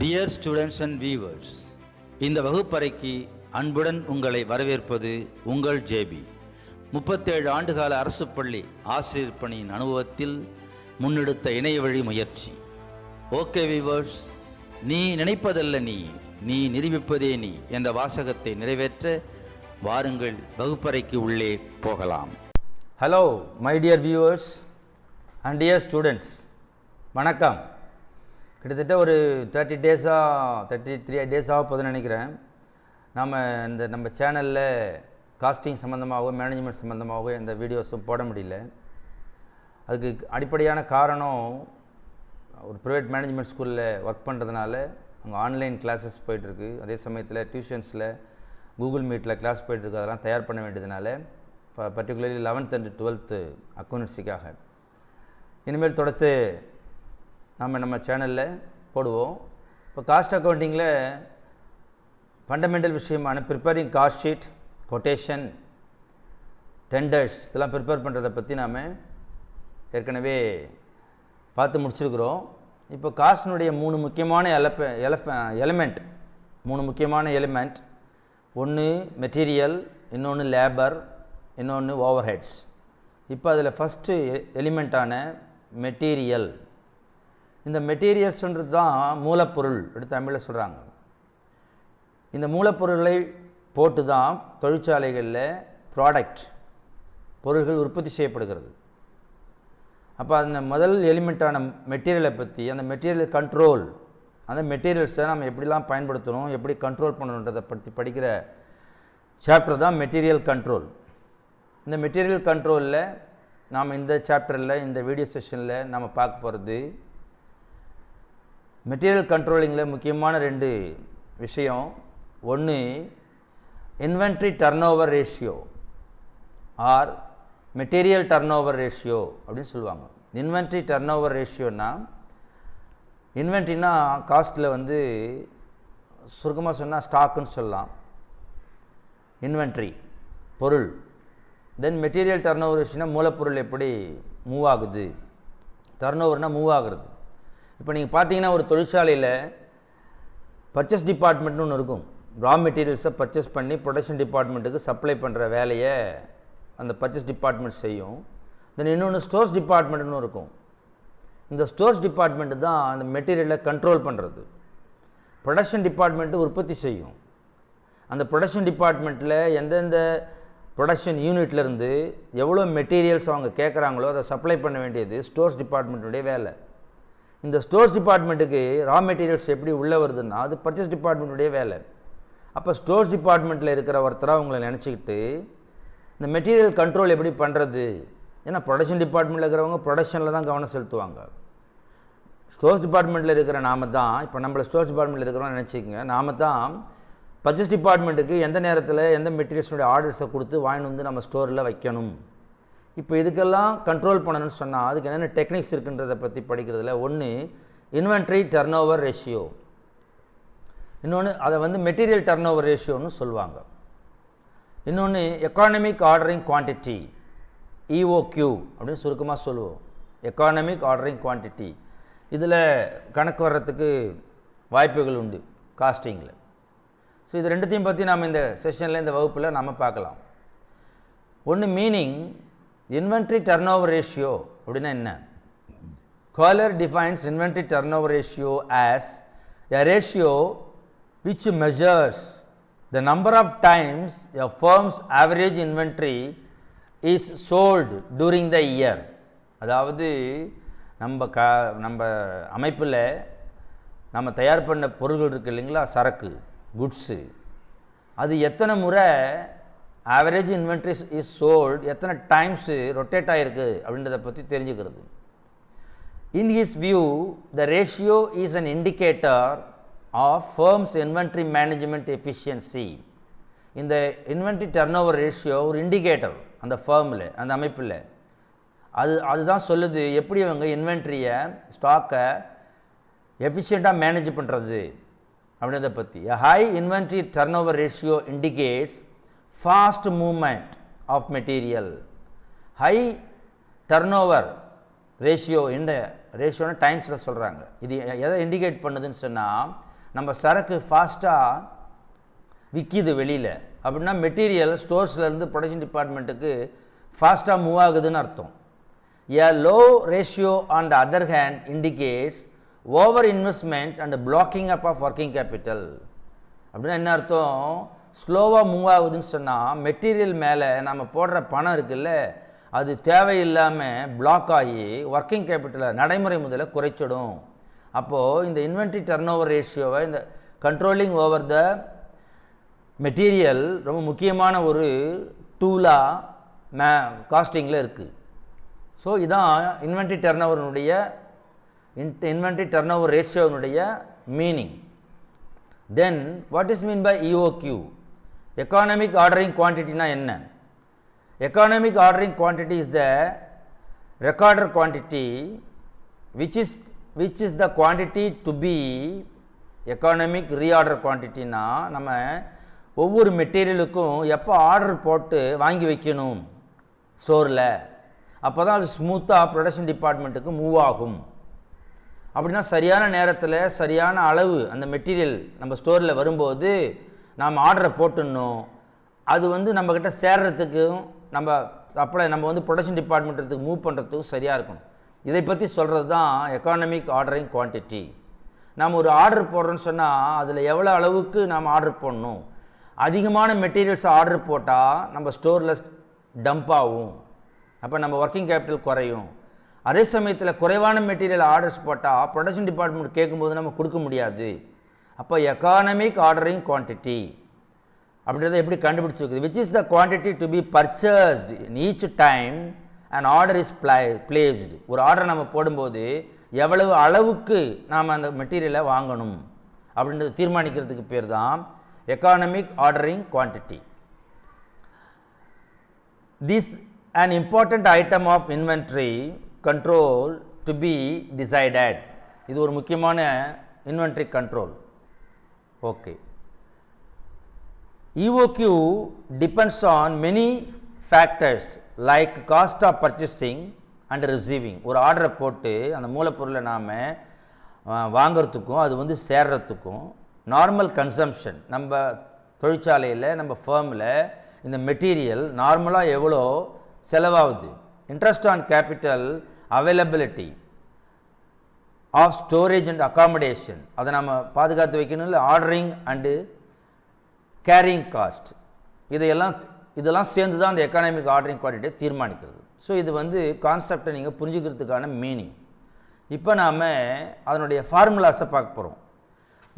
Dear students and viewers, இந்த வகுப்பறைக்கு அன்புடன் உங்களை வரவேற்பது உங்கள் ஜேபி. 37 ஆண்டுகால அரசு பள்ளி ஆசிரியர் பணியின் அனுபவத்தில் முன்னெடுத்த இணைய வழி முயற்சி. ஓகே வியூவர்ஸ், நீ நினைப்பதல்ல நீ நிரூபிப்பதே நீ என்ற வாசகத்தை நிறைவேற்ற வாருங்கள், வகுப்பறைக்கு உள்ளே போகலாம். Hello my dear viewers and dear students, வணக்கம். கிட்டத்தட்ட ஒரு 33 டேஸ் ஆக போதுன்னு நினைக்கிறேன். நம்ம சேனலில் காஸ்டிங் சம்மந்தமாகவோ மேனேஜ்மெண்ட் சம்மந்தமாகவோ எந்த வீடியோஸும் போட முடியல. அதுக்கு அடிப்படையான காரணம், ஒரு ப்ரைவேட் மேனேஜ்மெண்ட் ஸ்கூலில் ஒர்க் பண்ணுறதுனால அங்கே ஆன்லைன் கிளாஸஸ் போயிட்டுருக்கு. அதே சமயத்தில் டியூஷன்ஸில் கூகுள் மீட்டில் கிளாஸ் போயிட்டுருக்கு. அதெல்லாம் தயார் பண்ண வேண்டியதுனால பர்டிகுலர்லி 11th and 12th அக்கௌண்டன்சிக்காக இனிமேல் தொடர்த்து நம்ம சேனலில் போடுவோம். இப்போ காஸ்ட் அக்கௌண்டிங்கில் ஃபண்டமெண்டல் விஷயமான preparing cost sheet, quotation, tenders இதெல்லாம் ப்ரிப்பேர் பண்ணுறதை பற்றி நாம் ஏற்கனவே பார்த்து முடிச்சிருக்கிறோம். இப்போ காஸ்டினுடைய 3 முக்கியமான எலிமெண்ட், ஒன்று மெட்டீரியல், இன்னொன்று லேபர், இன்னொன்று ஓவர் ஹெட்ஸ். இப்போ அதில் ஃபஸ்ட்டு எலிமெண்ட்டான மெட்டீரியல், இந்த மெட்டீரியல்ஸ்ன்றது தான் மூலப்பொருள் எடுத்து தமிழில் சொல்கிறாங்க. இந்த மூலப்பொருளை போட்டு தான் தொழிற்சாலைகளில் பொருள்கள் உற்பத்தி செய்யப்படுகிறது. அப்போ அந்த முதல் எலிமெண்ட்டான மெட்டீரியலை பற்றி, அந்த மெட்டீரியல் கண்ட்ரோல், அந்த மெட்டீரியல்ஸை நம்ம எப்படிலாம் பயன்படுத்தணும், எப்படி கண்ட்ரோல் பண்ணணுன்றதை பற்றி படிக்கிற சாப்டர் தான் மெட்டீரியல் கண்ட்ரோல். இந்த மெட்டீரியல் கண்ட்ரோலில் நாம் இந்த சாப்டரில், இந்த வீடியோ செஷனில் நம்ம பார்க்க போகிறது மெட்டீரியல் கண்ட்ரோலிங்கில் முக்கியமான 2 விஷயம். ஒன்று inventory turnover ratio or material turnover ratio அப்படின்னு சொல்லுவாங்க. இன்வென்ட்ரி டர்ன் ஓவர் ரேஷியோன்னா, இன்வென்ட்ரினா காஸ்ட்டில் சுருக்கமாக சொன்னால் ஸ்டாக்குன்னு சொல்லலாம், இன்வென்ட்ரி பொருள். தென் மெட்டீரியல் டர்ன் ஓவர் ரேஷியோனா மூலப்பொருள் எப்படி மூவ் ஆகுது, டர்ன் ஓவர்னால் மூவ் ஆகுறது. இப்போ நீங்கள் பார்த்தீங்கன்னா ஒரு தொழிற்சாலையில் பர்ச்சேஸ் டிபார்ட்மெண்ட்னு ஒன்று இருக்கும். ரா மெட்டீரியல்ஸை பர்ச்சேஸ் பண்ணி ப்ரொடக்ஷன் டிபார்ட்மெண்ட்டுக்கு சப்ளை பண்ணுற வேலையை அந்த பர்ச்சேஸ் டிபார்ட்மெண்ட் செய்யும். தென் இன்னொன்று ஸ்டோர்ஸ் டிபார்ட்மெண்ட்னு இருக்கும். இந்த ஸ்டோர்ஸ் டிபார்ட்மெண்ட்டு தான் அந்த மெட்டீரியலை கண்ட்ரோல் பண்ணுறது. ப்ரொடக்ஷன் டிபார்ட்மெண்ட்டு உற்பத்தி செய்யும். அந்த ப்ரொடக்ஷன் டிபார்ட்மெண்ட்டில் எந்தெந்த ப்ரொடக்ஷன் யூனிட்லேருந்து எவ்வளோ மெட்டீரியல்ஸ் அவங்க கேட்குறாங்களோ அதை சப்ளை பண்ண வேண்டியது ஸ்டோர்ஸ் டிபார்ட்மெண்ட்டுடைய வேலை. இந்த ஸ்டோர்ஸ் டிபார்ட்மெண்ட்டுக்கு ரா மெட்டீரியல்ஸ் எப்படி உள்ளே வருதுன்னா அது பர்ச்சேஸ் டிபார்ட்மெண்ட்டுடைய வேலை. அப்போ ஸ்டோர்ஸ் டிபார்ட்மெண்ட்டில் இருக்கிற ஒருத்தராக உங்களை நினச்சிக்கிட்டு இந்த மெட்டீரியல் கண்ட்ரோல் எப்படி பண்ணுறது, ஏன்னா ப்ரொடக்ஷன் டிபார்ட்மெண்ட்டில் இருக்கிறவங்க ப்ரொடக்ஷனில் தான் கவனம் செலுத்துவாங்க. ஸ்டோர்ஸ் டிபார்ட்மெண்ட்டில் இருக்கிற நாம தான், இப்போ நம்மளை ஸ்டோர்ஸ் டிபார்ட்மெண்ட்டில் இருக்கிறோம் நினச்சிக்கங்க, நாம தான் பர்ச்சேஸ் டிபார்ட்மெண்ட்டுக்கு எந்த நேரத்தில் எந்த மெட்டீரியல்ஸுடைய ஆர்டர்ஸை கொடுத்து வாங்கிட்டு நம்ம ஸ்டோரில் வைக்கணும். இப்போ இதுக்கெல்லாம் கண்ட்ரோல் பண்ணணும்னு சொன்னால் அதுக்கு என்னென்ன டெக்னிக்ஸ் இருக்குன்றதை பற்றி படிக்கிறதுல ஒன்று இன்வென்ட்ரி டர்ன் ஓவர் ரேஷியோ, இன்னொன்று அதை மெட்டீரியல் டர்ன் ஓவர் ரேஷியோன்னு சொல்லுவாங்க. இன்னொன்று எக்கானமிக் ஆர்டரிங் குவான்டிட்டி, EOQ அப்படின்னு சுருக்கமாக சொல்லுவோம். எக்கானமிக் ஆர்டரிங் குவான்டிட்டி, இதில் கணக்கு வர்றதுக்கு வாய்ப்புகள் உண்டு காஸ்டிங்கில். ஸோ இது ரெண்டுத்தையும் பற்றி நாம் இந்த செஷனில், இந்த வகுப்பில் நம்ம பார்க்கலாம். ஒன்று meaning inventory turnover ratio அப்படின்னா என்ன? காலர் defines inventory turnover ratio as a ratio which measures the number of times a firm's average inventory is sold during the year. அதாவது நம்ம அமைப்பில் நம்ம தயார் பண்ண பொருள்கள் இருக்குது இல்லைங்களா, சரக்கு, குட்ஸு, அது எத்தனை முறை ஆவரேஜ் இன்வென்ட்ரி இஸ் சோல்டு, எத்தனை டைம்ஸு ரொட்டேட் ஆகிருக்கு அப்படின்றத பற்றி தெரிஞ்சுக்கிறது. In his view the ratio is an indicator of firm's inventory management efficiency. இந்த இன்வென்ட்ரி டர்ன் ஓவர் ரேஷியோ ஒரு இண்டிகேட்டர் அந்த ஃபர்மில், அந்த அமைப்பில். அதுதான் சொல்லுது எப்படி அவங்க இன்வென்ட்ரியை, ஸ்டாக்கை எஃபிஷியண்ட்டாக மேனேஜ் பண்ணுறது அப்படின்றத பற்றி. High inventory turnover ratio indicates fast movement of material. High turnover ratio, இந்த ரேஷியோன்னு டைம்ஸில் சொல்கிறாங்க. இது எதை இண்டிகேட் பண்ணுதுன்னு சொன்னால் நம்ம சரக்கு ஃபாஸ்ட்டாக விற்கிது வெளியில் அப்படின்னா மெட்டீரியல் ஸ்டோர்ஸ்லேருந்து ப்ரொடக்ஷன் டிபார்ட்மெண்ட்டுக்கு ஃபாஸ்ட்டாக மூவ் ஆகுதுன்னு அர்த்தம். A low ratio on the other hand indicates over investment and blocking up of working capital. அப்படின்னா என்ன அர்த்தம்? ஸ்லோவாக மூவ் ஆகுதுன்னு சொன்னால் மெட்டீரியல் மேலே நம்ம போடுற பணம் இருக்குல்ல, அது தேவையில்லாமல் பிளாக் ஆகி ஒர்க்கிங் கேபிட்டலை நடைமுறை முதல்ல குறைச்சிடும். அப்போது இந்த இன்வென்ட்ரி டர்ன் ஓவர் ரேஷியோவை இந்த கண்ட்ரோலிங் ஓவர் த மெட்டீரியல் ரொம்ப முக்கியமான ஒரு டூலாக காஸ்டிங்கில் இருக்குது. ஸோ இதான் இன்வென்ட்ரி டர்ன் ஓவர் ரேஷியோனுடைய meaning. Then what is mean by EOQ? Economic ordering குவான்டிட்டினா என்ன? Economic ordering quantity is the reorder quantity which is the quantity to be economic reorder குவான்டிட்டினா நம்ம ஒவ்வொரு மெட்டீரியலுக்கும் எப்போ ஆர்டர் போட்டு வாங்கி வைக்கணும் ஸ்டோரில், அப்போ தான் அது ஸ்மூத்தாக ப்ரொடக்ஷன் டிபார்ட்மெண்ட்டுக்கு மூவ் ஆகும். அப்படின்னா சரியான நேரத்தில் சரியான அளவு அந்த மெட்டீரியல் நம்ம ஸ்டோரில் வரும்போது நாம் ஆர்டரை போட்டுடணும். அது நம்மக்கிட்ட சேர்றதுக்கும் நம்ம ப்ரொடக்ஷன் டிபார்ட்மெண்ட்டுக்கு மூவ் பண்ணுறதுக்கும் சரியாக இருக்கணும். இதை பற்றி சொல்கிறது தான் எக்கானமிக் ஆர்டரிங் குவான்டிட்டி. நாம் ஒரு ஆர்டர் போடுறோன்னு சொன்னால் அதில் எவ்வளோ அளவுக்கு நாம் ஆர்டர் போடணும். அதிகமான மெட்டீரியல்ஸ் ஆர்டர் போட்டால் நம்ம ஸ்டோரில் டம்ப் ஆகும், அப்போ நம்ம ஒர்க்கிங் கேபிட்டல் குறையும். அதே சமயத்தில் குறைவான மெட்டீரியல் ஆர்டர்ஸ் போட்டால் ப்ரொடக்ஷன் டிபார்ட்மெண்ட் கேட்கும்போது நம்ம கொடுக்க முடியாது. அப்போ எக்கானமிக் ஆர்டரிங் குவான்டிட்டி அப்படின்றத எப்படி கண்டுபிடிச்சி வைக்குது? Which is the quantity to be purchased in each time and order is placed. ஒரு ஆர்டர் நம்ம போடும்போது எவ்வளவு அளவுக்கு நாம் அந்த மெட்டீரியலை வாங்கணும் அப்படின்றது தீர்மானிக்கிறதுக்கு பேர் தான் economic ordering quantity. This an important item of inventory control to be decided. இது ஒரு முக்கியமான inventory control. Okay. EOQ depends on many factors like cost of purchasing and receiving. ஒரு ஆர்டரை போட்டு அந்த மூலப்பொருளை நாம் வாங்கிறதுக்கும் அது சேர்றதுக்கும் நார்மல் கன்சம்ஷன், நம்ம தொழிற்சாலையில் நம்ம ஃபேமில் இந்த மெட்டீரியல் நார்மலாக எவ்வளோ செலவாகுது, interest on capital, availability of storage and accommodation, அதை நம்ம பாதுகாத்து வைக்கணும் இல்லை, ஆர்டரிங் அண்டு கேரிங் காஸ்ட், இதெல்லாம் சேர்ந்து தான் அந்த எக்கானமிக் ஆர்டரிங் குவான்டிட்டியை தீர்மானிக்கிறது. ஸோ இது கான்செப்டை நீங்கள் புரிஞ்சுக்கிறதுக்கான மீனிங். இப்போ நாம் அதனுடைய ஃபார்முலாஸை பார்க்க போகிறோம்.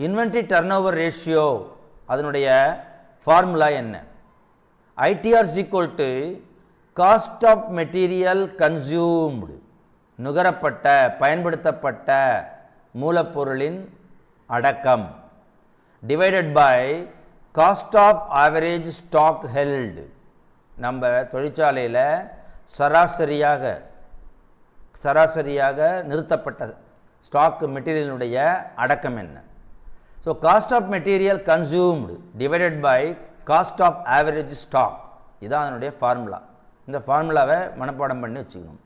இன்வென்ட்ரி டர்ன் ஓவர் ரேஷியோ அதனுடைய ஃபார்முலா என்ன? ITR is equal to cost of material consumed, நுகரப்பட்ட பயன்படுத்தப்பட்ட மூலப்பொருளின் அடக்கம், divided by cost of average stock held. நம்ம தொழிற்சாலையில் சராசரியாக நிறுத்தப்பட்ட ஸ்டாக் மெட்டீரியலினுடைய அடக்கம் என்ன? So cost of material consumed divided by cost of average stock, இதுதான் அதனுடைய ஃபார்முலா. இந்த ஃபார்முலாவை மனப்பாடம் பண்ணி வச்சுக்கணும்.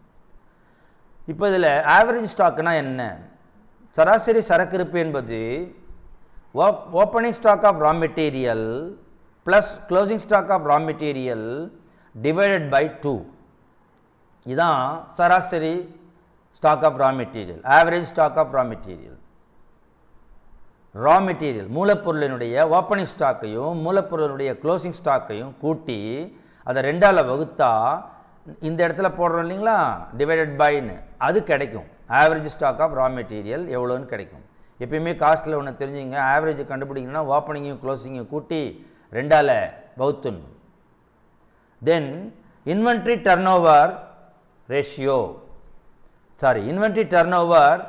இப்போ இதில் ஆவரேஜ் ஸ்டாக்னா என்ன? சராசரி சரக்கு இருப்பு என்பது opening stock of raw material plus closing stock of raw material divided by 2. இதுதான் சராசரி stock of raw material, average stock of raw material. Raw material மூலப்பொருளினுடைய ஓப்பனிங் ஸ்டாக்கையும் மூலப்பொருளுடைய க்ளோசிங் ஸ்டாக்கையும் கூட்டி அதை 2ஆல் வகுத்தா இந்த இடத்துல போடுறோம் இல்லைங்களா, டிவைடட் பைன்னு, அது கிடைக்கும். Average stock of raw material எவ்வளோன்னு கிடைக்கும். எப்பயுமே காஸ்ட்டில் ஒன்று தெரிஞ்சுங்க, ஆவரேஜ் கண்டுபிடிக்கணும்னா ஓப்பனிங்கையும் க்ளோசிங்கையும் கூட்டி 2ஆல் வகுத்துணும். Then inventory turnover ratio, inventory turnover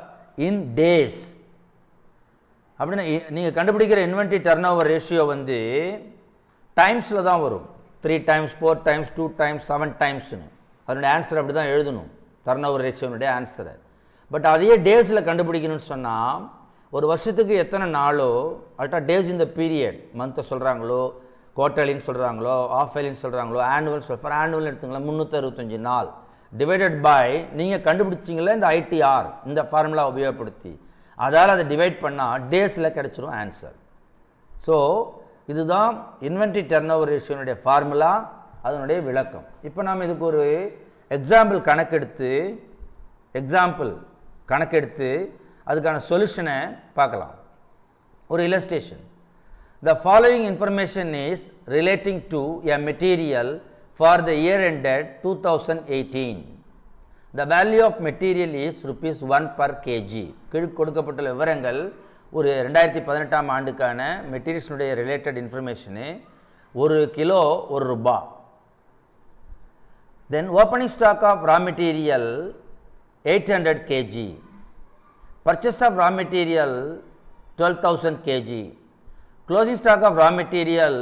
in days அப்படின்னா நீங்கள் கண்டுபிடிக்கிற இன்வென்ட்ரி டர்ன் ஓவர் ரேஷியோ டைம்ஸில் தான் வரும். 3 times 4 times 2 times 7 timesனு அதனுடைய ஆன்சர் அப்படி தான் எழுதணும், டர்ன் ஓவர் ரேஷியோனுடைய ஆன்சரை. பட் அதையே டேஸில் கண்டுபிடிக்கணும்னு சொன்னால் ஒரு வருஷத்துக்கு எத்தனை நாளோ அல்ட்டா டேஸ் இந்த பீரியட், மந்த்தை சொல்கிறாங்களோ, குவார்டர்லின்னு சொல்கிறாங்களோ, ஆஃப் இயர்லின்னு சொல்கிறாங்களோ, ஃபார் ஆனுவல்னு எடுத்துங்களா 365 நாள் டிவைடட் பை நீங்கள் கண்டுபிடிச்சிங்களே இந்த ITR, இந்த ஃபார்முலா உபயோகப்படுத்தி அதால் அதை டிவைட் பண்ணால் டேஸில் கிடச்சிரும் ஆன்சர். ஸோ இதுதான் இன்வென்ட்ரி டர்ன் ஓவர் ரேஷியோனுடைய ஃபார்முலா, அதனுடைய விளக்கம். இப்போ நாம் இதுக்கு ஒரு எக்ஸாம்பிள் கணக்கெடுத்து அதுக்கான சொல்யூஷனை பார்க்கலாம். ஒரு illustration. The following information is relating to a material for the year ended 2018. The value of material is rupees 1 per kg. கீழ் கொடுக்கப்பட்டுள்ள விவரங்கள் ஒரு 2018ஆம் ஆண்டுக்கான மெட்டீரியல்ஸுடைய ரிலேட்டட் இன்ஃபர்மேஷனு. ஒரு kilo ₹1. Then opening stock of raw material 800 kg. Purchase of raw material 12,000 kg. Closing stock of raw material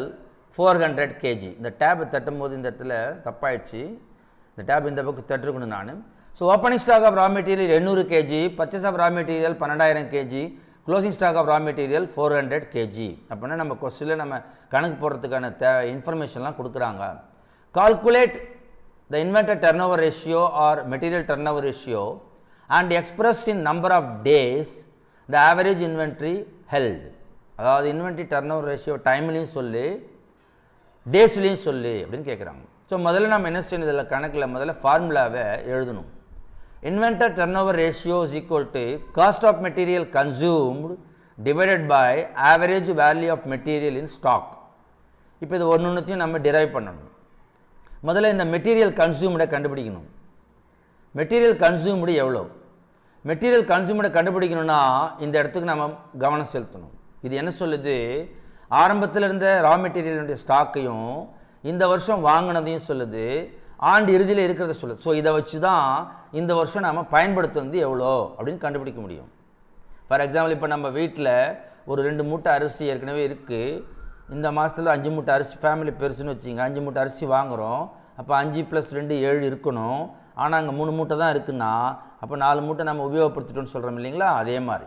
400 kg. இந்த tape தட்டும் போது இந்த இடத்துல தப்பாயிடுச்சு. இந்த டேப் இந்த பக்கம் தட்டிருக்கணும் நான். So opening stock of raw material 800 kg, purchase of raw material 12,000 kg, closing stock of raw material 400 kg. அப்படின்னா நம்ம கொஸ்டினில் நம்ம கணக்கு போடுறதுக்கான இன்ஃபர்மேஷன்லாம் கொடுக்குறாங்க. Calculate the inventory turnover ratio or material turnover ratio and expressed in number of days the average inventory held. அதாவது inventory turnover ratio டைம்லையும் சொல்லி டேஸ்லையும் சொல்லி அப்படின்னு கேட்குறாங்க. ஸோ முதல்ல நம்ம என்ன செய்யணும், இதில் கணக்கில் முதல்ல ஃபார்முலாவை எழுதணும். inventory turnover ratio is equal to cost of material consumed divided by average value of material in stock. இப்போ இது ஒன்றுத்தையும் நம்ம டிரைவ் பண்ணணும். முதல்ல இந்த மெட்டீரியல் கன்சியூம்டை கண்டுபிடிக்கணும். மெட்டீரியல் கன்சியூம்டு எவ்வளோ? மெட்டீரியல் கன்சியூம்டை கண்டுபிடிக்கணும்னா இந்த இடத்துக்கு நம்ம கவனம் செலுத்தணும். இது என்ன சொல்லுது, ஆரம்பத்தில் இருந்த ரா மெட்டீரியலுடைய ஸ்டாக்கையும் இந்த வருஷம் வாங்கினதையும் சொல்லுது, ஆண்டு இறுதியில் இருக்கிறத சொல்லுது. ஸோ இதை வச்சு தான் இந்த வருஷம் நாம் பயன்படுத்துவது எவ்வளோ அப்படின்னு கண்டுபிடிக்க முடியும். ஃபார் எக்ஸாம்பிள் இப்போ நம்ம வீட்டில் ஒரு 2 மூட்டை அரிசி ஏற்கனவே இருக்குது. இந்த மாதத்தில் 5 மூட்டை அரிசி, ஃபேமிலி பெருசுன்னு வச்சிங்க, 5 மூட்டை அரிசி வாங்குகிறோம். அப்போ 5 + 2 7 இருக்கணும். ஆனால் அங்கே 3 மூட்டை தான் இருக்குன்னா அப்போ 4 மூட்டை நம்ம உபயோகப்படுத்திட்டோம்னு சொல்கிறோம் இல்லைங்களா? அதே மாதிரி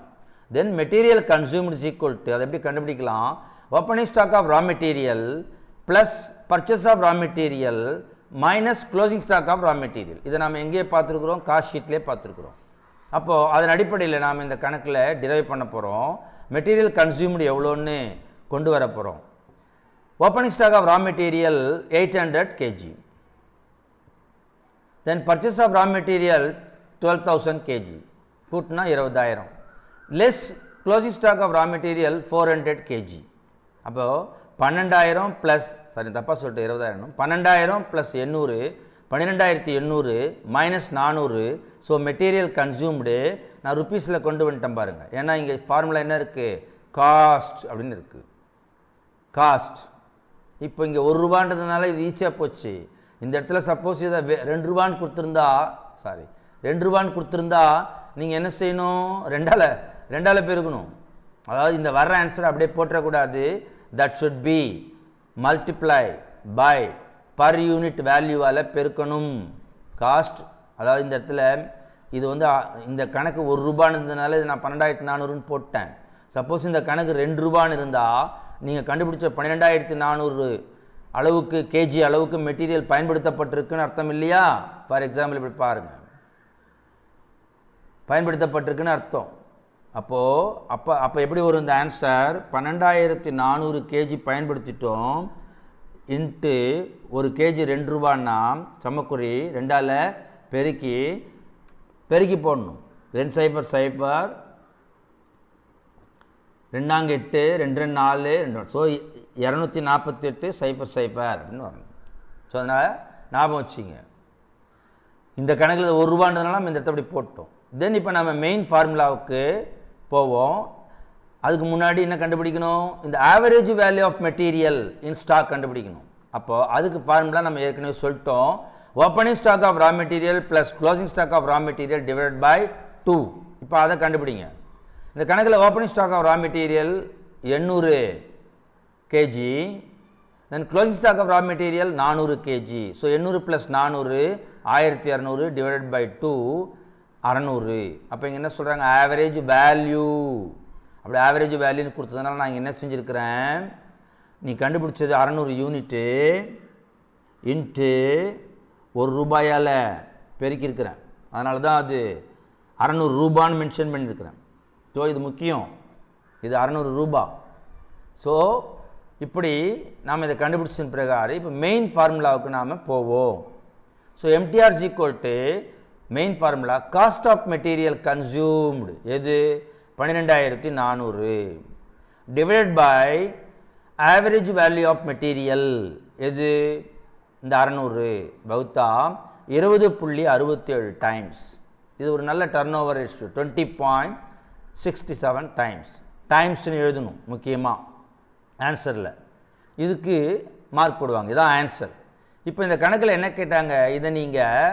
then material consumed is equal to, அதை எப்படி கண்டுபிடிக்கலாம், opening stock of raw material plus purchase of raw material minus closing stock of raw material. இதை நம்ம எங்கேயே பார்த்துருக்குறோம், காஸ்ட் ஷீட்லேயே பார்த்துருக்குறோம். அப்போது அதன் அடிப்படையில் நாம் இந்த கணக்கில் டிரைவ் பண்ண போகிறோம். மெட்டீரியல் கன்சியூம்டு எவ்வளோன்னு கொண்டு வர போகிறோம். Opening stock of raw material 800 kg. Then purchase of raw material 12,000 kg. கூட்டினா 20,000 less closing stock of raw material 400 kg. அப்போது 12,000 ப்ளஸ், சாரி தப்பாக சொல்லிட்டு 20,000, 12,000 + 800 12,800 மைனஸ் 400. ஸோ மெட்டீரியல் கன்சியூம்டு நான் ருப்பீஸில் கொண்டு வந்துட்டேன் பாருங்கள். ஏன்னா இங்கே ஃபார்முலா என்ன இருக்குது, காஸ்ட் அப்படின்னு இருக்குது. காஸ்ட் இப்போ இங்கே ₹1 இது ஈஸியாக போச்சு. இந்த இடத்துல சப்போஸ் இதை ₹2 கொடுத்துருந்தா, சாரி ₹2 கொடுத்துருந்தா நீங்கள் என்ன செய்யணும், 2ஆல் பெருக்கணும். அதாவது இந்த வர்ற ஆன்சர் அப்படியே போட்டக்கூடாது. That should be multiply by per unit வேல்யூவால் பெருக்கணும். காஸ்ட், அதாவது இந்த இடத்துல இது இந்த கணக்கு ₹1 இருந்ததுனால இது நான் 12,400ன்னு போட்டேன். சப்போஸ் இந்த கணக்கு ₹2 இருந்தால் நீங்கள் கண்டுபிடிச்ச 12,400 அளவுக்கு கேஜி அளவுக்கு மெட்டீரியல் பயன்படுத்தப்பட்டிருக்குன்னு அர்த்தம் இல்லையா? ஃபார் எக்ஸாம்பிள் இப்படி பாருங்கள், பயன்படுத்தப்பட்டிருக்குன்னு அர்த்தம். அப்போ எப்படி வரும் இந்த ஆன்சர், 12,400 கேஜி பயன்படுத்திட்டோம் இன்ட்டு ஒரு கேஜி ₹2ன்னா சமக்குறி 2ஆல் பெருக்கி போடணும். 2 0 0 2 8 2 4 2. ஸோ 248 0 0 அப்படின்னு வரணும். ஸோ அதனால் ஞாபகம் வச்சுங்க. இந்த கணக்கில் ₹1 நம்ம இந்த இடத்த அப்படி போட்டோம். தென் இப்போ நம்ம மெயின் ஃபார்முலாவுக்கு போவோம். அதுக்கு முன்னாடி என்ன கண்டுபிடிக்கணும், இந்த average value of material in stock கண்டுபிடிக்கணும். அப்போது அதுக்கு ஃபார்முலா நம்ம ஏற்கனவே சொல்லிட்டோம். Opening stock of raw material plus closing stock of raw material divide by 2. இப்போ அதை கண்டுபிடிங்க. இந்த கணக்கில் opening stock of raw material 800 kg, then closing stock of raw material 400 kg. So 800 + 400 1200 divided by 2 600. அப்போ இங்கே என்ன சொல்கிறாங்க, ஆவரேஜ் வேல்யூ. அப்படி ஆவரேஜ் வேல்யூன்னு கொடுத்ததுனால நான் என்ன செஞ்சுருக்கிறேன், நீ கண்டுபிடிச்சது 600 யூனிட்டு இன்ட்டு ₹1 பெருக்கியிருக்கிறேன். அதனால தான் அது ₹600 மென்ஷன் பண்ணியிருக்கிறேன். ஸோ இது முக்கியம், இது 600 ரூபா. ஸோ இப்படி நாம் இதை கண்டுபிடிச்ச பிரகாரம் இப்போ மெயின் ஃபார்முலாவுக்கு நாம் போவோம். So MTR is equal to main formula cost of material consumed எது 12400 divided by average value of material எது இந்த 600 வகுத்தா 20.67 டைம்ஸ். இது ஒரு நல்ல டர்ன் ஓவர் ரேஷியோ 20.67 டைம்ஸ். டைம்ஸ்னு எழுதணும் முக்கியமாக ஆன்சரில், இதுக்கு மார்க் போடுவாங்க. இதான் ஆன்சர். இப்போ இந்த கணக்கில் என்ன கேட்டாங்க, இதை நீங்கள்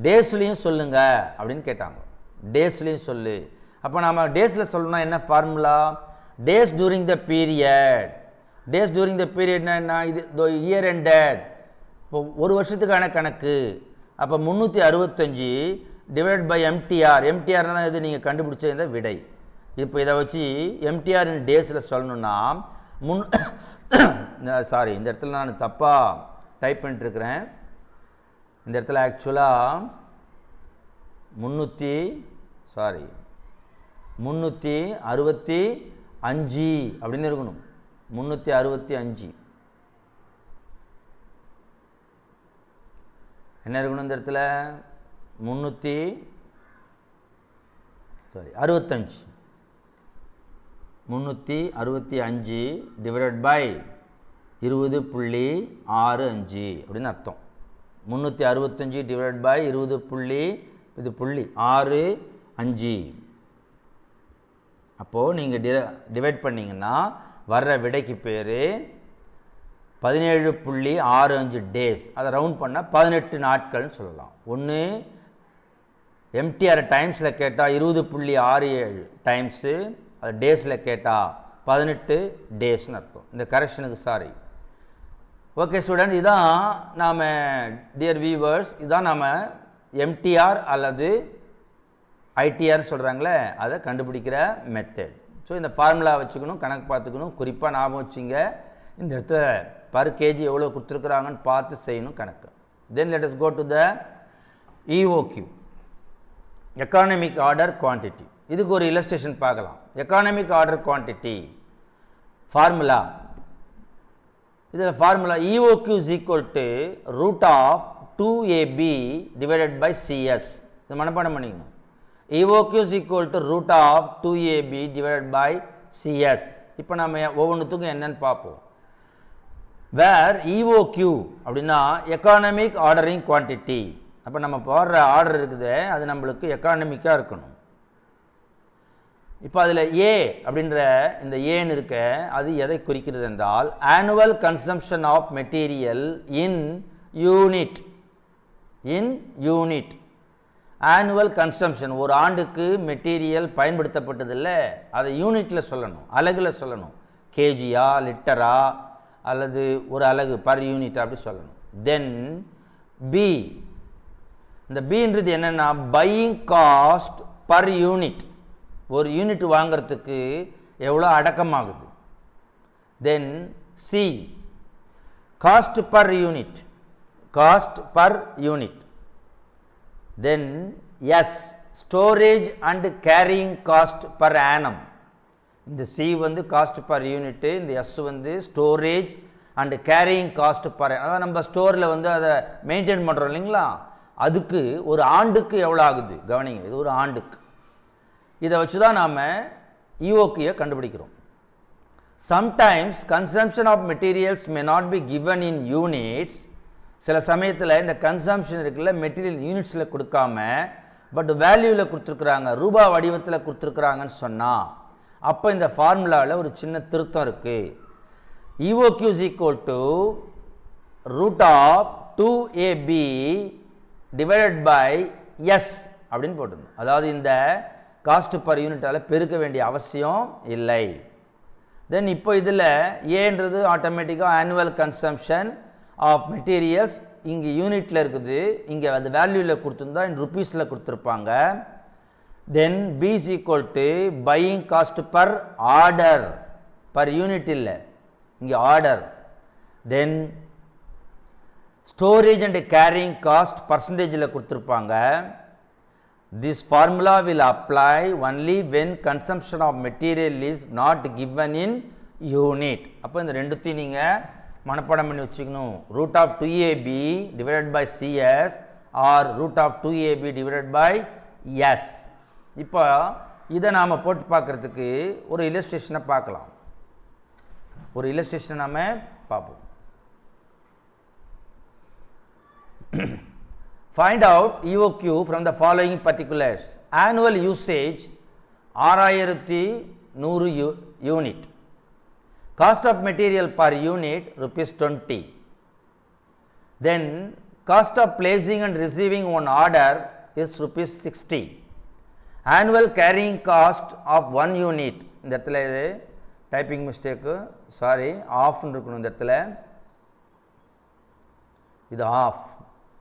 டேஸ்லேயும் சொல்லுங்கள் அப்படின்னு கேட்டாங்க. டேஸ்லேயும் சொல்லு. அப்போ நம்ம டேஸில் சொல்லணும்னா என்ன formula, days during the period. Days during the பீரியட்னா என்ன, இது இயர் எண்டட், இப்போ ஒரு வருஷத்துக்கான கணக்கு. அப்போ 365 டிவைட் பை MTR. MTRனா இது நீங்கள் கண்டுபிடிச்ச இந்த விடை. இப்போ இதை வச்சு MTR இன் டேஸில் சொல்லணுன்னா சாரி, இந்த இடத்துல நான் தப்பாக டைப் பண்ணிட்டுருக்கிறேன். இந்த இடத்துல ஆக்சுவலாக 365 அப்படின்னு இருக்கணும். 365 என்ன இருக்கணும் இந்த இடத்துல 365 டிவைடட் பை 20.65 அப்படின்னு அர்த்தம். 365 டிவைடட் பை 20.65. அப்போது நீங்கள் டிவைட் பண்ணிங்கன்னா வர்ற விடைக்கு பேர் 17.65 டேஸ். அதை ரவுண்ட் பண்ணால் 18 நாட்கள்னு சொல்லலாம். ஒன்று MTR டைம்ஸில் கேட்டால் 20.67 டைம்ஸு, அது டேஸில் கேட்டால் 18 டேஸ்னு அர்த்தம். இந்த கரெக்ஷனுக்கு சாரி. ஓகே ஸ்டூடெண்ட், இதான் நாம் டியர் வியூவர்ஸ், இதான் நாம் MTR அல்லது ITR சொல்கிறாங்களே அதை கண்டுபிடிக்கிற மெத்தட். ஸோ இந்த ஃபார்முலா வச்சுக்கணும், கணக்கு பார்த்துக்கணும், குறிப்பாக ஞாபகம் வச்சுங்க. இந்த இடத்துல பர் கேஜி எவ்வளோ கொடுத்துருக்குறாங்கன்னு பார்த்து செய்யணும் கணக்கு. Then let us go to the EOQ, economic order quantity. இதுக்கு ஒரு இல்லஸ்ட்ரேஷன் பார்க்கலாம். எக்கானமிக் ஆர்டர் குவான்டிட்டி ஃபார்முலா, இதில் formula EOQ is equal to root of 2AB divided by CS. இது மனப்பாடம் பண்ணிக்கணும். EOQ is equal to root of 2AB divided by CS. இப்போ நம்ம ஒவ்வொன்றுத்துக்கும் என்னன்னு பார்ப்போம். வேர் EOQ அப்படின்னா எக்கானமிக் ஆர்டரிங் குவான்டிட்டி. அப்போ நம்ம போடுற ஆர்டர் இருக்குது அது நம்மளுக்கு எக்கானமிக்காக இருக்கணும். இப்போ அதில் ஏ அப்படின்ற இந்த ஏன்னு இருக்க அது எதை குறிக்கிறது என்றால் annual consumption of material in unit. Annual consumption, ஒரு ஆண்டுக்கு மெட்டீரியல் பயன்படுத்தப்பட்டதில்லை, அதை யூனிட்டில் சொல்லணும், அலகில் சொல்லணும். கேஜியா லிட்டரா அல்லது ஒரு அலகு பர் யூனிட் அப்படி சொல்லணும். தென் பி, இந்த பின்றது என்னென்னா பையிங் காஸ்ட் பர் யூனிட், ஒரு யூனிட் வாங்கிறதுக்கு எவ்வளோ அடக்கமாகுது. Then C cost per unit. Then S storage and carrying cost per annum. இந்த சி வந்து காஸ்ட் பர் யூனிட்டு, இந்த எஸ் வந்து storage and carrying cost per, அதாவது நம்ம ஸ்டோரில் வந்து அதை மெயின்டைன் பண்ணுறோம் இல்லைங்களா, அதுக்கு ஒரு ஆண்டுக்கு எவ்வளோ ஆகுது கவனிங்க. இது ஒரு ஆண்டுக்கு. இதை வச்சு தான் நாம் EOQ கண்டுபிடிக்கிறோம். Sometimes consumption of materials may not be given in units. சில சமயத்தில் இந்த கன்சம்ஷன் இருக்குல்ல மெட்டீரியல் யூனிட்ஸில் கொடுக்காம பட் வேல்யூவில் கொடுத்துருக்குறாங்க, ரூபா வடிவத்தில் கொடுத்துருக்குறாங்கன்னு சொன்னால் அப்போ இந்த ஃபார்முலாவில் ஒரு சின்ன திருத்தம் இருக்குது. EOQ is equal to root of 2AB divided by S அப்படின்னு போட்டுருணும். அதாவது இந்த காஸ்ட் பர் யூனிட்டால் பெருக்க வேண்டிய அவசியம் இல்லை. தென் இப்போ இதில் ஏன்றது ஆட்டோமேட்டிக்காக ஆனுவல் கன்சம்ஷன் ஆஃப் மெட்டீரியல்ஸ், இங்கே யூனிட்டில் இருக்குது, இங்கே அது வேல்யூவில் கொடுத்துருந்தா இன் ருப்பீஸில் கொடுத்துருப்பாங்க. Then B is equal to buying cost per order, per unit இல்லை, இங்கே order. Then storage and carrying cost பர்சன்டேஜில் கொடுத்துருப்பாங்க. This formula will apply only when consumption of material is not given in unit. அப்போ இந்த ரெண்டுத்தையும் நீங்கள் மனப்பாடம் பண்ணி வச்சுக்கணும். root of 2ab divided by cs or root of 2ab divided by s. இப்போ இதை நாம் போட்டு பார்க்குறதுக்கு ஒரு இல்லஸ்ட்ரேஷனை பார்க்கலாம். ஒரு இல்லஸ்ட்ரேஷனை நாம் பார்ப்போம். Find out EOQ from the following particulars. Annual usage 6100 unit. Cost of material per unit rupees 20. Then cost of placing and receiving one order is rupees 60. Annual carrying cost of 1 unit. இந்த இடத்துல இது typing mistake, sorry, ஆஃப்னு இருக்கணும். இந்த இடத்துல இது of,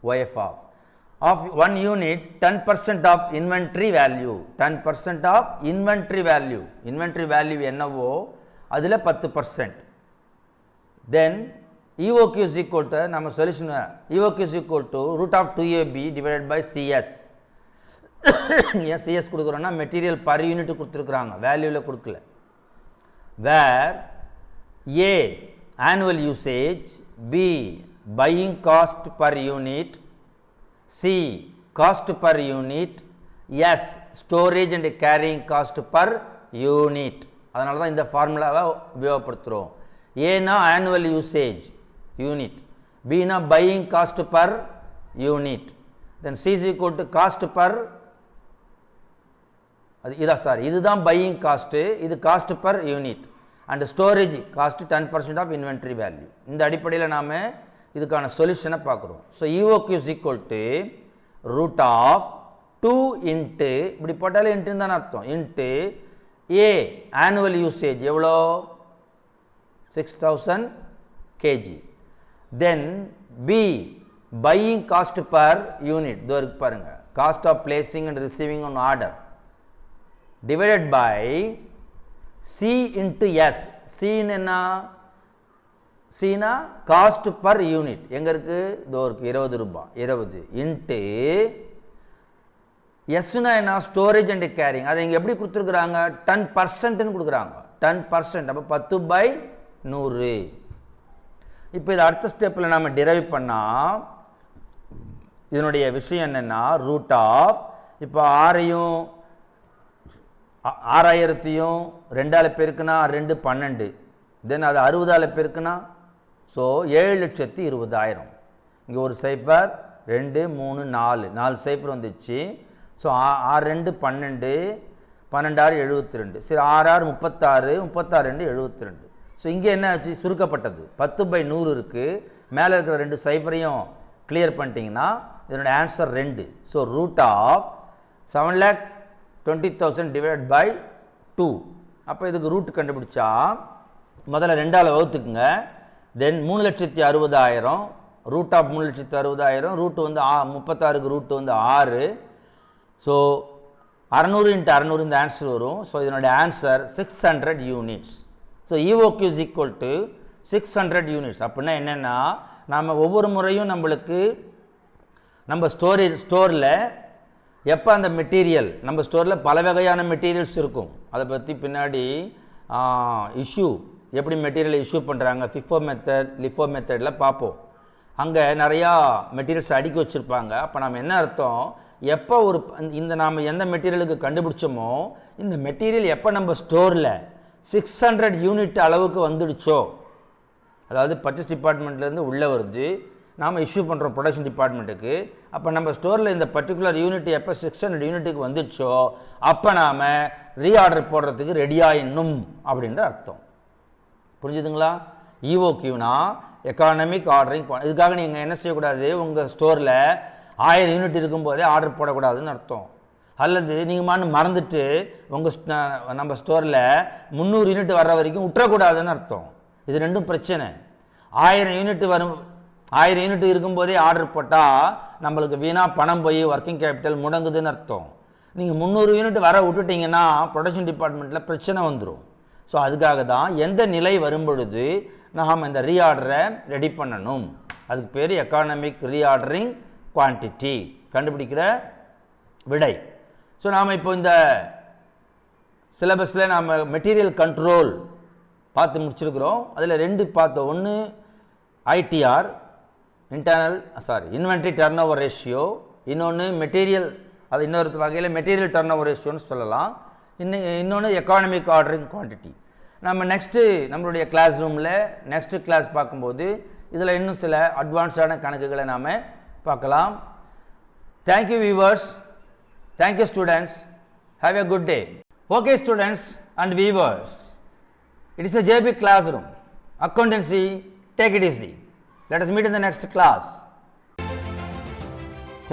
OF of. Of 1 unit 10% of inventory value. 10% of inventory value. Inventory value என்னவோ அதில் 10%. Then EOQ is equal to, நம்ம solution EOQ is equal to root of 2ab divided by CS. ஏன் CS கொடுக்குறோன்னா material per unit கொடுத்துருக்குறாங்க, வேல்யூவில் கொடுக்கல. Where A annual usage, B buying cost per unit, C cost per unit, S storage and carrying cost per unit. அதனால தான் இந்த ஃபார்முலாவை உபயோகப்படுத்துகிறோம். ஏனா ஆனுவல் யூசேஜ் யூனிட், பினா buying cost per unit, then C is equal to cost per, அது இதான் sorry, இதுதான் பையிங் காஸ்ட்டு, இது cost per unit, and storage cost 10% of inventory value. இந்த அடிப்படையில் நாம் இதுக்கான சொல்யூஷனை பார்க்குறோம். So EOQ is equal to root of 2 into, இப்படி போட்டாலே இன்ட்டுன்னு தானே அர்த்தம், இன்ட்டு A annual usage எவ்வளோ 6000 kg, then B buying cost per unit, இதோ இருக்கு பாருங்க, cost of placing and receiving on order divided by C into S. C என்ன, Cனா cost per unit எங்க இருக்கு, இதோ இருக்கு 20 ரூபாய், 20 இன்ட்டு எஸ்னா என்ன, ஸ்டோரேஜ் அண்ட் கேரிங். அதை இங்கே எப்படி கொடுத்துருக்குறாங்க, 10% கொடுக்குறாங்க, 10%. அப்போ 10/100. இப்போ இது அடுத்த ஸ்டெப்பில் நம்ம டிரைவ் பண்ணால் இதனுடைய விஷயம் என்னென்னா, ரூட் ஆஃப், இப்போ 6000 2ஆல் பெருக்குனா 2 12, தென் அது 60ஆல் பெருக்குனா, ஸோ 7,20,000. இங்கே ஒரு சைஃபர் 2 3 4 சைஃபர் வந்துச்சு. ஸோ 6 2 12, 12 6 72, சரி 6 6 36, 36 2 72. ஸோ இங்கே என்ன ஆச்சு, சுருக்கப்பட்டது 10/100 இருக்குது. மேலே இருக்கிற 2 சைஃபரையும் கிளியர் பண்ணிட்டீங்கன்னா இதனுடைய answer 2. So root of 7,20,000 divide by 2. அப்போ இதுக்கு ரூட் கண்டுபிடிச்சா முதல்ல 2ஆல் வகுத்துக்குங்க, தென் 3,60,000, ரூட் ஆஃப் 3,60,000, ரூட் வந்து 36க்கு ரூட் வந்து 6. ஸோ 600 × 600 இந்த ஆன்சர் வரும். ஸோ இதனுடைய answer 600 units. So EOQ is equal to 600 units. அப்படின்னா என்னென்னா, நாம் ஒவ்வொரு முறையும் நம்மளுக்கு நம்ம ஸ்டோரில் எப்போ அந்த மெட்டீரியல், நம்ம ஸ்டோரில் பல வகையான மெட்டீரியல்ஸ் இருக்கும், அதை பற்றி பின்னாடி இஷ்யூ எப்படி மெட்டீரியலை இஷ்யூ பண்ணுறாங்க, FIFO மெத்தட், LIFO மெத்தடில் பார்ப்போம். அங்கே நிறையா மெட்டீரியல்ஸ் அடுக்கி வச்சுருப்பாங்க. அப்போ நம்ம என்ன அர்த்தம், எப்போ ஒரு இந்த நாம் எந்த மெட்டீரியலுக்கு கண்டுபிடிச்சோமோ இந்த மெட்டீரியல் எப்போ நம்ம ஸ்டோரில் 600 யூனிட் அளவுக்கு வந்துடுச்சோ, அதாவது பர்ச்சேஸ் டிபார்ட்மெண்ட்லேருந்து உள்ளே வருது, நாம் இஷ்யூ பண்ணுறோம் ப்ரொடக்ஷன் டிபார்ட்மெண்ட்டுக்கு. அப்போ நம்ம ஸ்டோரில் இந்த பர்டிகுலர் யூனிட் எப்போ 600 யூனிட்டுக்கு வந்துடுச்சோ அப்போ நாம் ரீஆர்டர் போடுறதுக்கு ரெடியாயிடணும் அப்படின்ற அர்த்தம். புரிஞ்சுதுங்களா? EOQனா எக்கானமிக் ஆர்டரிங். இதுக்காக நீங்கள் என்ன செய்யக்கூடாது, உங்கள் ஸ்டோரில் 1000 யூனிட் இருக்கும்போதே ஆர்டர் போடக்கூடாதுன்னு அர்த்தம். அல்லது நீங்கள் மறந்துட்டு நம்ம ஸ்டோரில் 300 யூனிட் வர்ற வரைக்கும் விட்டுறக்கூடாதுன்னு அர்த்தம். இது ரெண்டும் பிரச்சனை. 1000 யூனிட் வரும், 1000 யூனிட் இருக்கும்போதே ஆர்டர் போட்டால் நம்மளுக்கு வீணாக பணம் போய் ஒர்க்கிங் கேபிட்டல் முடங்குதுன்னு அர்த்தம். நீங்கள் 300 யூனிட் வர விட்டுட்டிங்கன்னா ப்ரொடக்ஷன் டிபார்ட்மெண்ட்டில் பிரச்சனை வந்துடும். ஸோ அதுக்காக தான் எந்த நிலை வரும் பொழுது நாம் இந்த ரீஆர்டரை ரெடி பண்ணணும். அதுக்கு பேர் எக்கானமிக் ரீஆர்டரிங் குவான்டிட்டி. கண்டுபிடிக்கிற விடை ஸோ நாம் இப்போ இந்த சிலபஸில் நாம் மெட்டீரியல் கண்ட்ரோல் பார்த்து முடிச்சிருக்கிறோம். அதில் 2 பார்த்தோம். ஒன்று ITR, inventory turnover ratio. இன்னொன்று மெட்டீரியல், அது இன்னொரு வகையில் மெட்டீரியல் டர்ன் ஓவர் ரேஷியோன்னு சொல்லலாம். இன்னொன்று எக்கானமிக் ஆர்டரிங் குவான்டிட்டி. நம்ம நெக்ஸ்ட்டு நம்மளுடைய கிளாஸ் ரூமில் நெக்ஸ்ட்டு கிளாஸ் பார்க்கும்போது இதில் இன்னும் சில அட்வான்ஸ்டான கணக்குகளை நாம் பார்க்கலாம். Thank you viewers, thank you students, have a good day. Okay students and viewers, it is a JB classroom. Accountancy, take it easy. Let us meet in the next class.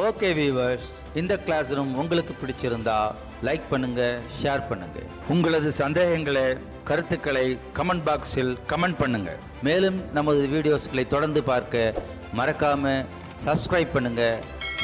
Okay viewers, இந்த class room உங்களுக்கு பிடிச்சிருந்தா like பண்ணுங்க, share பண்ணுங்க. உங்களது சந்தேகங்களை, கருத்துக்களை comment பாக்ஸில் comment பண்ணுங்க. மேலும் நமது வீடியோஸ்களை தொடர்ந்து பார்க்க மறக்காம சப்ஸ்கிரைப் பண்ணுங்க,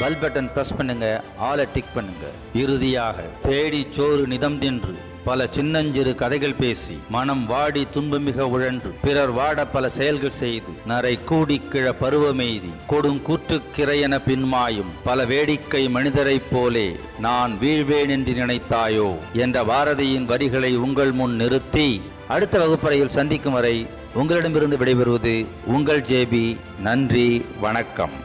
பெல் பட்டன் பிரஸ் பண்ணுங்க, ஆலை டிக் பண்ணுங்க. இறுதியாக தேடி சோறு நிதம் தின்று பல சின்னஞ்சிறு கதைகள் பேசி மனம் வாடி துன்பமிக உழன்று பிறர் வாட பல செயல்கள் செய்து நரை கூடி கிழ பருவமெய்தி கொடும் கூற்றுக்கிரையென பின்மாயும் பல வேடிக்கை மனிதரைப் போலே நான் வீழ்வேன் என்று நினைத்தாயோ என்ற பாரதியின் வரிகளை உங்கள் முன் நிறுத்தி அடுத்த வகுப்பறையில் சந்திக்கும் வரை உங்களிடமிருந்து விடைபெறுவது உங்கள் ஜேபி. நன்றி, வணக்கம்.